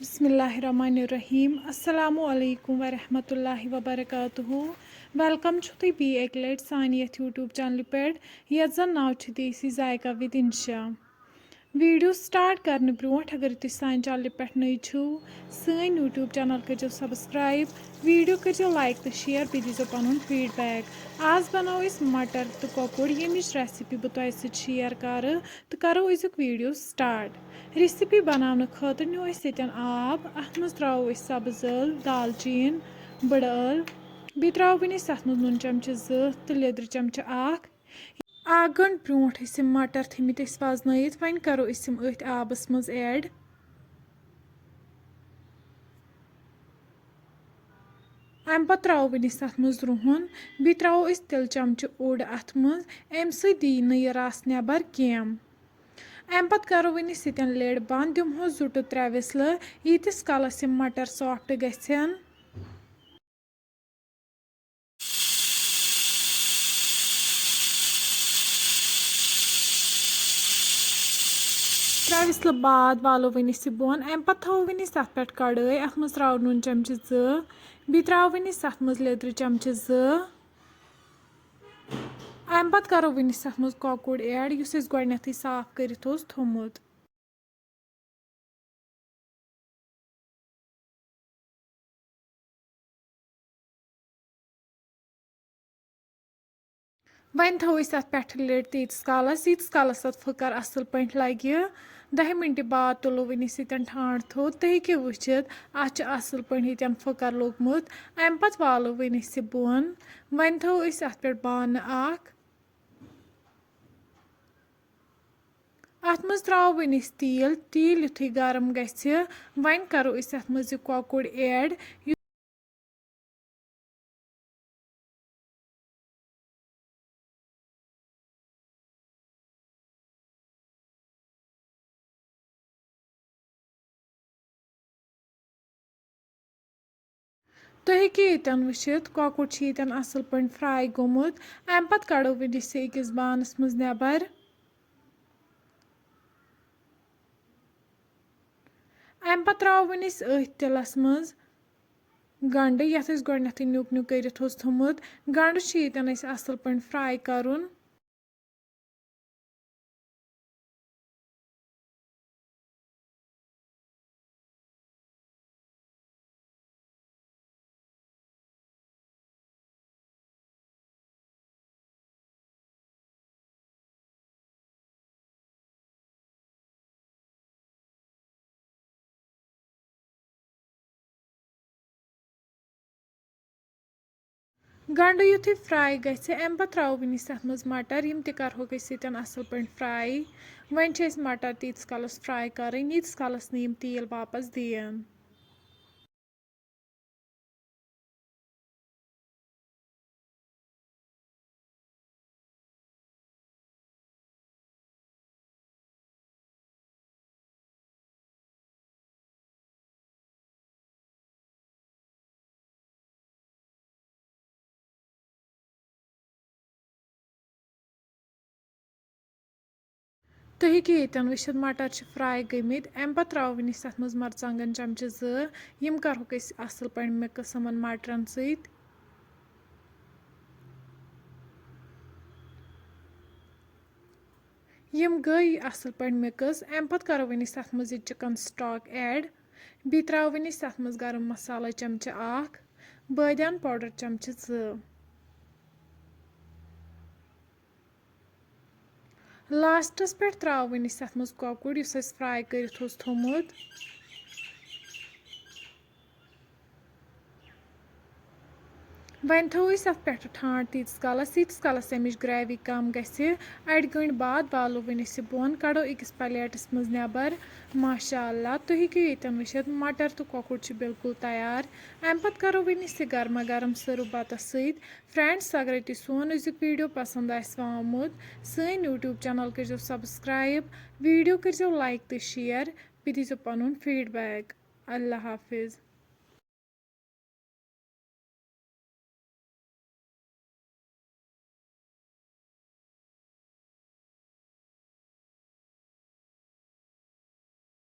बिस्मिल्लाहिर्रहमानिर्रहीम अस्सलामु अलैकुम वरहमतुल्लाहि वबरकातुहू वेलकम छु तुम बी एक लट सानी यथ यूट्यूब चैनल पे यथ जन नाव छु देसी जायका विद इंशा वीडियो स्टार्ट करने ब्रोट अगर तुम सान चैनल पे नई छु सन यूट्यूब चैनल करो सब्सक्राइब वीडियो करो लाइक तो शेयर बे दीजो पन फीडबैक आज बनाओ मटर तो कॉकुर यमिच रेसिपी बह तुम सत शेयर कर तो करो अजुक वीडियो स्टार्ट रेसिपी बनाने खतर नो यन आब अत मज त्रो सब्ज ٲl दालचीन बड़ ٲl बे त्रो वन अत मज नून चमचे 2 तो लेदर चमचे 1 आख गंट ब्रोट मटर थमित वजन वन करो अथ आबस मज ऐड अम पे त्रो वन अत मज रुहन बे त्रो तिल चमचे ओड अत मज अम सी यह रस नबर कह अम पे करो वन सतन लिड बंद दिमहो 2 to 3 विसल यीतिस कालस मटर सॉफ्ट गन 3 विसल बाद वालो वन बोन अम पे थो वन अत पे कड़ाई अत मज त्रो नून चमचे 2 बे त्रो वन अत मज लेदर चमचे 2 अम पे करो वन अत मज कॉकुर ऐड युस गोडनेथै साफ करित थोमुत वन थो अत पे लिड तीस कालस अत फकर असल पे लगे 10 मिनट बाद तुलो वन सतन ठांड थोद तुम हेको वुचित अत असल पे ये फकर लोगमुत अम पे वालो वन बोन वन थो अत पे बान अत मज त्रो वन तील तील युथै गरम गि वन करो अत मज कॉकुर ऐड तुम हेको ये वुचित कॉकुर ये असल पे फ्राई गोमुत अम पे कड़ो वन अकिस बानस मज नबर अम पे त्रो वन अथ तिलस मज गंड यथ गोडनेथै न्यूक न्यूक करित थोमुत गंड ये असल पे फ्राई करुन गंड युथै फ्राई गि अम पे त्रो वन अत मज मटर यम तहो सतन असल पे फ्राई वन मटर तीस कालस फ्राई कर यीतिस कालस न तेल वापस दिन तुम हेको ये वुचित मटर फ्राई गमित अम पे त्रो वन अत मज मरचांगन चमचे 2 यम करो असल पे मिक्स यमन मटरन सत यम गई असल पे मिक्स अम पे करो वन अत मज चिकन स्टॉक ऐड बे त्रो वन अत मज गरम मसाला चमचे 1 बादियान पाउडर चमचे 2 लास्टस पे त्रो वन अत मज कॉकुर फ्राई कर थोमुत वन थो अत पे ठांड तीस कालस अमिच ग्रेवी कम गि अड़ गंट बाद वालो वन बोन कड़ो अकिस प्लेटस मज नबर माशाअल्लाह तुम हेको ये वुचित मटर तो कॉकुर बिल्कुल तैयार अम पे करो वन गर्मा गर्म सर्व बतस सत फ्रेंड्स अगर तुम सोन अजुक वीडियो पसंद आमुत सन यूट्यूब चैनल करो सब्सक्राइब वीडियो करो लाइक तो शेयर बे दीजो पन फीडबैक अल्लाह हाफिज़।